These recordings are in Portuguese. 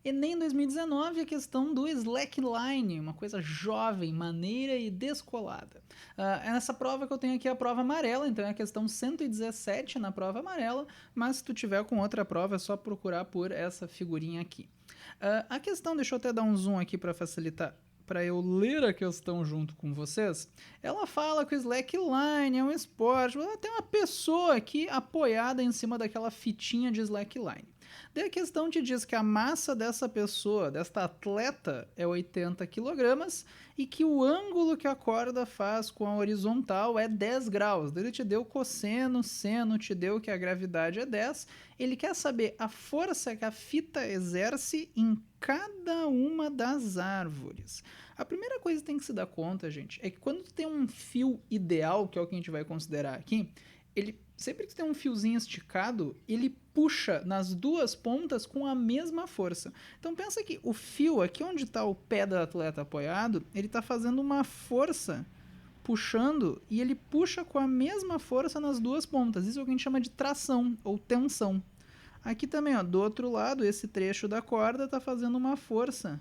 Enem 2019, a questão do slackline, uma coisa jovem, maneira e descolada. É nessa prova que eu tenho aqui a prova amarela, então é a questão 117 na prova amarela, mas se tu tiver com outra prova é só procurar por essa figurinha aqui. A questão, deixa eu até dar um zoom aqui para facilitar, para eu ler a questão junto com vocês. Ela fala que o slackline é um esporte, ela tem uma pessoa aqui apoiada em cima daquela fitinha de slackline. Daí a questão te diz que a massa dessa pessoa, desta atleta, é 80 kg e que o ângulo que a corda faz com a horizontal é 10 graus. Daí ele te deu cosseno, seno, te deu que a gravidade é 10. Ele quer saber a força que a fita exerce em cada uma das árvores. A primeira coisa que tem que se dar conta, gente, é que quando tu tem um fio ideal, que é o que a gente vai considerar aqui, ele sempre que tem um fiozinho esticado, ele puxa nas duas pontas com a mesma força. Então pensa que o fio, aqui onde está o pé do atleta apoiado, ele está fazendo uma força puxando e ele puxa com a mesma força nas duas pontas. Isso é o que a gente chama de tração ou tensão. Aqui também, ó, do outro lado, esse trecho da corda está fazendo uma força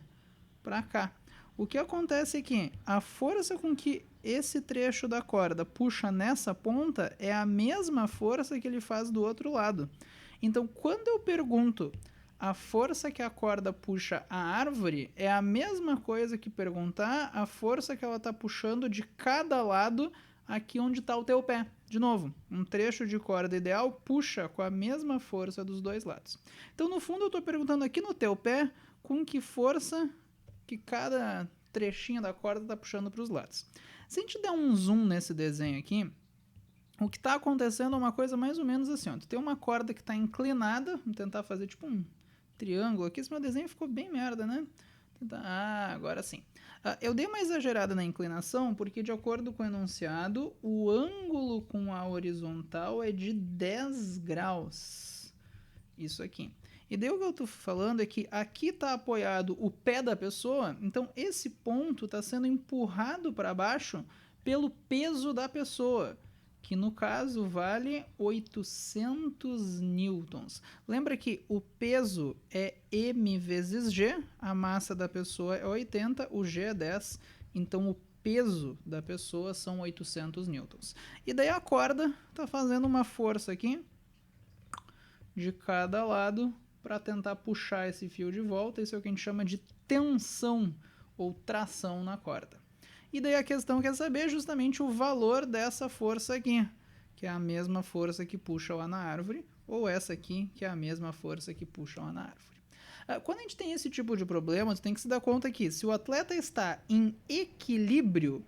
para cá. O que acontece é que a força com que esse trecho da corda puxa nessa ponta é a mesma força que ele faz do outro lado. Então, quando eu pergunto a força que a corda puxa a árvore, é a mesma coisa que perguntar a força que ela está puxando de cada lado aqui onde está o teu pé. De novo, um trecho de corda ideal puxa com a mesma força dos dois lados. Então, no fundo, eu estou perguntando aqui no teu pé com que força que cada trechinho da corda está puxando para os lados. Se a gente der um zoom nesse desenho aqui, o que está acontecendo é uma coisa mais ou menos assim. Ó. Tu tem uma corda que está inclinada, vamos tentar fazer tipo um triângulo aqui. Esse meu desenho ficou bem merda, né? Agora sim. Eu dei uma exagerada na inclinação porque, de acordo com o enunciado, o ângulo com a horizontal é de 10 graus. Isso aqui. E daí o que eu estou falando é que aqui está apoiado o pé da pessoa, então esse ponto está sendo empurrado para baixo pelo peso da pessoa, que no caso vale 800 newtons. Lembra que o peso é m vezes g, a massa da pessoa é 80, o g é 10, então o peso da pessoa são 800 newtons. E daí a corda está fazendo uma força aqui de cada lado para tentar puxar esse fio de volta. Isso é o que a gente chama de tensão ou tração na corda. E daí a questão quer saber justamente o valor dessa força aqui, que é a mesma força que puxa lá na árvore, ou essa aqui, que é a mesma força que puxa lá na árvore. Quando a gente tem esse tipo de problema, tu tem que se dar conta que se o atleta está em equilíbrio,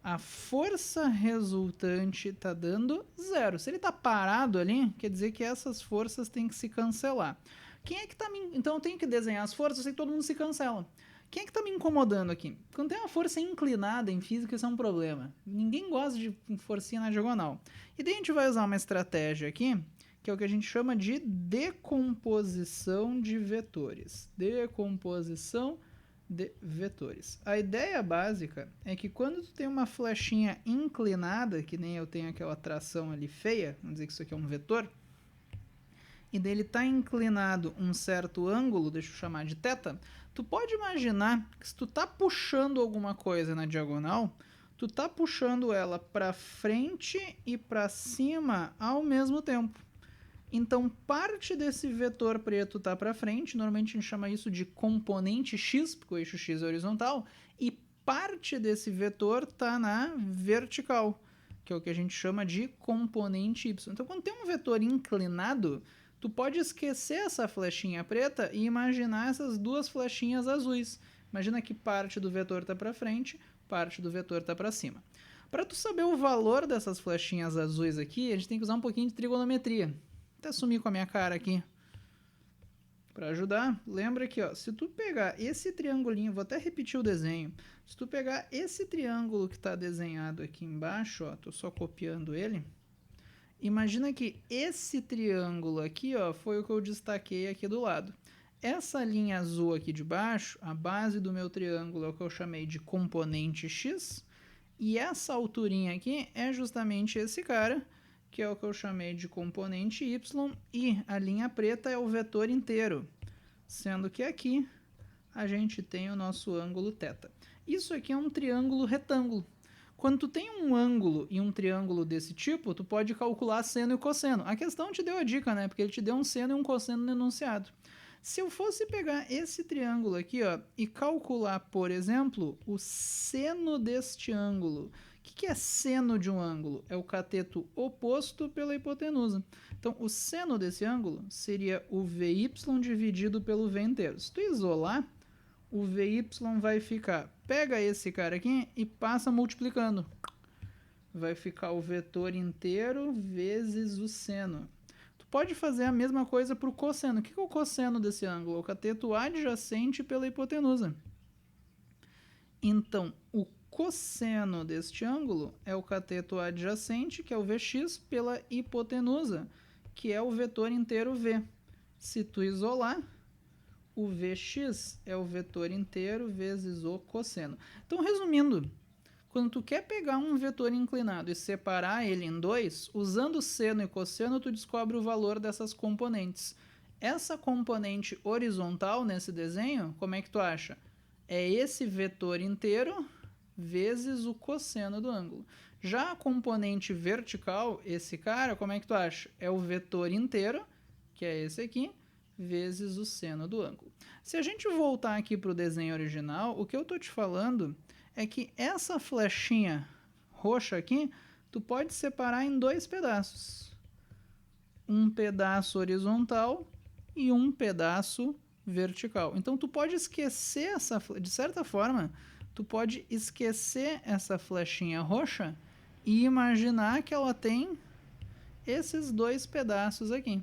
a força resultante está dando 0. Se ele está parado ali, quer dizer que essas forças têm que se cancelar. Quem é que está me... Então eu tenho que desenhar as forças e todo mundo se cancela. Quem é que está me incomodando aqui? Quando tem uma força inclinada em física, isso é um problema. Ninguém gosta de forcinha na diagonal. E daí a gente vai usar uma estratégia aqui, que é o que a gente chama de decomposição de vetores. Decomposição de vetores. A ideia básica é que quando tu tem uma flechinha inclinada, que nem eu tenho aquela tração ali feia, vamos dizer que isso aqui é um vetor, e dele está inclinado um certo ângulo, deixa eu chamar de θ, tu pode imaginar que se tu tá puxando alguma coisa na diagonal, tu tá puxando ela para frente e para cima ao mesmo tempo. Então, parte desse vetor preto está para frente, normalmente a gente chama isso de componente x, porque o eixo x é horizontal, e parte desse vetor está na vertical, que é o que a gente chama de componente y. Então, quando tem um vetor inclinado, tu pode esquecer essa flechinha preta e imaginar essas duas flechinhas azuis. Imagina que parte do vetor está para frente, parte do vetor está para cima. Para tu saber o valor dessas flechinhas azuis aqui, a gente tem que usar um pouquinho de trigonometria. Até sumir com a minha cara aqui. Para ajudar, lembra aqui, ó, se tu pegar esse triangulinho, vou até repetir o desenho. Se tu pegar esse triângulo que está desenhado aqui embaixo, ó, tô só copiando ele. Imagina que esse triângulo aqui, ó, foi o que eu destaquei aqui do lado. Essa linha azul aqui de baixo, a base do meu triângulo é o que eu chamei de componente x. E essa alturinha aqui é justamente esse cara, que é o que eu chamei de componente y, e a linha preta é o vetor inteiro, sendo que aqui a gente tem o nosso ângulo θ. Isso aqui é um triângulo retângulo. Quando tu tem um ângulo e um triângulo desse tipo, tu pode calcular seno e cosseno. A questão te deu a dica, né? Porque ele te deu um seno e um cosseno no enunciado. Se eu fosse pegar esse triângulo aqui, ó, e calcular, por exemplo, o seno deste ângulo. O que é seno de um ângulo? É o cateto oposto pela hipotenusa. Então, o seno desse ângulo seria o VY dividido pelo V inteiro. Se tu isolar, o VY vai ficar... Pega esse cara aqui e passa multiplicando. Vai ficar o vetor inteiro vezes o seno. Tu pode fazer a mesma coisa para o cosseno. O que é o cosseno desse ângulo? O cateto adjacente pela hipotenusa. Então, o cosseno deste ângulo é o cateto adjacente, que é o Vx, pela hipotenusa, que é o vetor inteiro V. Se tu isolar, o Vx é o vetor inteiro vezes o cosseno. Então, resumindo, quando tu quer pegar um vetor inclinado e separar ele em dois, usando seno e cosseno, tu descobre o valor dessas componentes. Essa componente horizontal nesse desenho, como é que tu acha? É esse vetor inteiro vezes o cosseno do ângulo. Já a componente vertical, esse cara, como é que tu acha? É o vetor inteiro, que é esse aqui, vezes o seno do ângulo. Se a gente voltar aqui para o desenho original, o que eu estou te falando é que essa flechinha roxa aqui, tu pode separar em dois pedaços. Um pedaço horizontal e um pedaço vertical. Então, tu pode esquecer de certa forma, tu pode esquecer essa flechinha roxa e imaginar que ela tem esses dois pedaços aqui.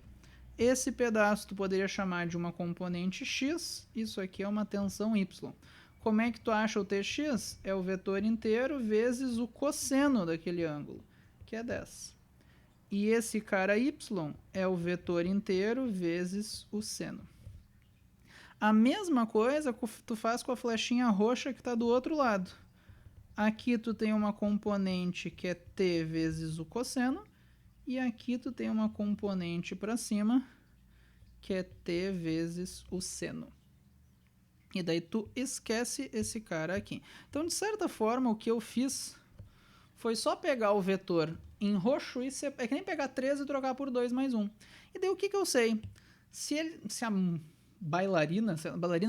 Esse pedaço tu poderia chamar de uma componente x, isso aqui é uma tensão y. Como é que tu acha o tx? É o vetor inteiro vezes o cosseno daquele ângulo, que é 10. E esse cara y é o vetor inteiro vezes o seno. A mesma coisa tu faz com a flechinha roxa que está do outro lado. Aqui tu tem uma componente que é t vezes o cosseno, e aqui tu tem uma componente para cima, que é t vezes o seno. E daí tu esquece esse cara aqui. Então, de certa forma, o que eu fiz foi só pegar o vetor em roxo e é que nem pegar 13 e trocar por 2 mais 1. E daí o que eu sei? Se a bailarina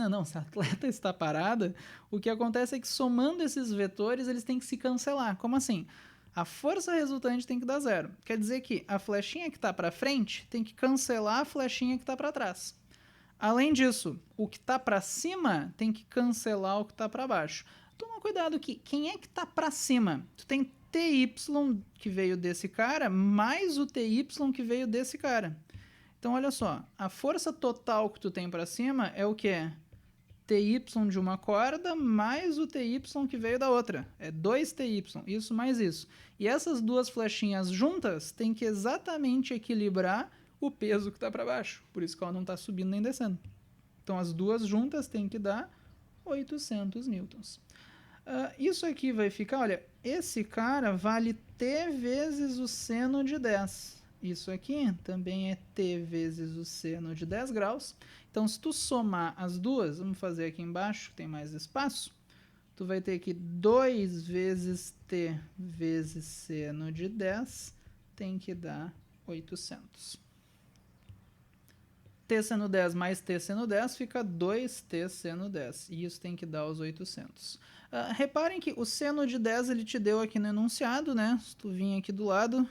não, se a atleta está parada, o que acontece é que somando esses vetores, eles têm que se cancelar. Como assim? A força resultante tem que dar zero. Quer dizer que a flechinha que está para frente tem que cancelar a flechinha que está para trás. Além disso, o que está para cima tem que cancelar o que está para baixo. Toma cuidado que quem é que está para cima? Tu tem TY que veio desse cara mais o TY que veio desse cara. Então, olha só, a força total que tu tem para cima é o quê? TY de uma corda mais o TY que veio da outra. É 2TY, isso mais isso. E essas duas flechinhas juntas têm que exatamente equilibrar o peso que está para baixo. Por isso que ela não está subindo nem descendo. Então, as duas juntas têm que dar 800 newtons. Isso aqui vai ficar, olha, esse cara vale T vezes o seno de 10. Isso aqui também é T vezes o seno de 10 graus. Então, se tu somar as duas, vamos fazer aqui embaixo, tem mais espaço, tu vai ter que 2 vezes T vezes seno de 10 tem que dar 800. T seno 10 mais T seno 10 fica 2T seno 10. E isso tem que dar os 800. Reparem que o seno de 10 ele te deu aqui no enunciado, né? Se tu vir aqui do lado,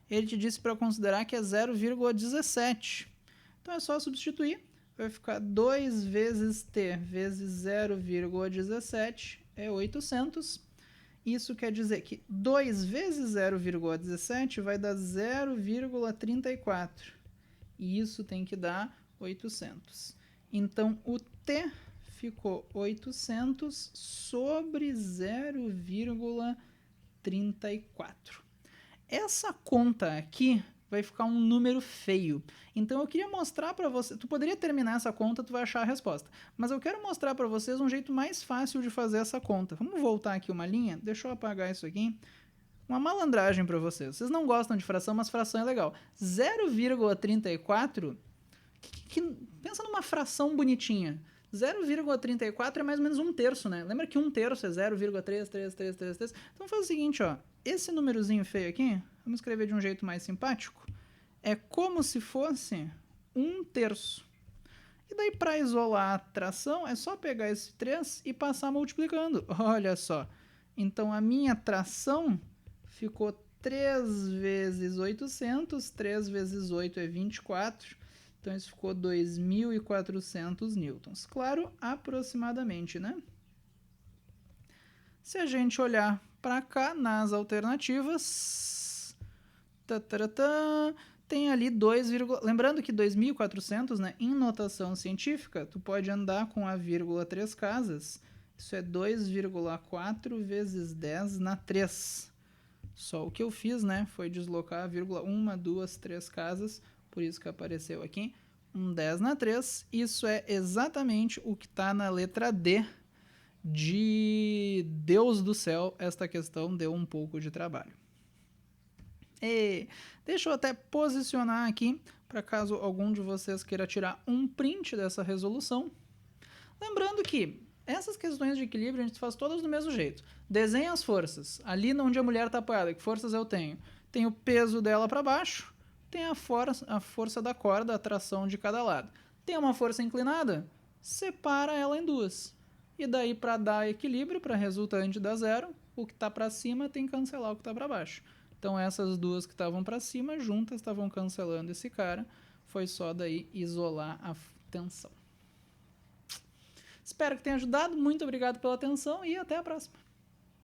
ele te disse para considerar que é 0,17. Então é só substituir. Vai ficar 2 vezes T vezes 0,17 é 800. Isso quer dizer que 2 vezes 0,17 vai dar 0,34. E isso tem que dar 800. Então, o T ficou 800 sobre 0,34. Essa conta aqui vai ficar um número feio. Então, eu queria mostrar para você... Tu poderia terminar essa conta, tu vai achar a resposta. Mas eu quero mostrar para vocês um jeito mais fácil de fazer essa conta. Vamos voltar aqui uma linha? Deixa eu apagar isso aqui. Uma malandragem para vocês. Vocês não gostam de fração, mas fração é legal. 0,34... Pensa numa fração bonitinha. 0,34 é mais ou menos 1/3, né? Lembra que 1/3 é 0,33333? Então faz o seguinte, ó. Esse númerozinho feio aqui, vamos escrever de um jeito mais simpático. É como se fosse 1/3. E daí, para isolar a tração, é só pegar esse 3 e passar multiplicando. Olha só. Então, a minha tração ficou 3 vezes 800. 3 vezes 8 é 24. Então, isso ficou 2.400 newtons. Claro, aproximadamente, né? Se a gente olhar para cá, nas alternativas... tem ali 2, lembrando que 2.400, né, em notação científica, tu pode andar com a vírgula 3 casas. Isso é 2,4 vezes 10 na 3. Só o que eu fiz, né, foi deslocar a vírgula 1, 2, 3 casas, por isso que apareceu aqui, 10 na 3. Isso é exatamente o que está na letra D de Deus do céu. Esta questão deu um pouco de trabalho. E deixa eu até posicionar aqui, para caso algum de vocês queira tirar um print dessa resolução. Lembrando que essas questões de equilíbrio a gente faz todas do mesmo jeito. Desenha as forças. Ali onde a mulher está apoiada, que forças eu tenho? Tem o peso dela para baixo, tem a força da corda, a tração de cada lado. Tem uma força inclinada? Separa ela em duas. E daí, para dar equilíbrio, para a resultante dar zero, o que está para cima tem que cancelar o que está para baixo. Então, essas duas que estavam para cima, juntas, estavam cancelando esse cara. Foi só daí isolar a tensão. Espero que tenha ajudado. Muito obrigado pela atenção e até a próxima.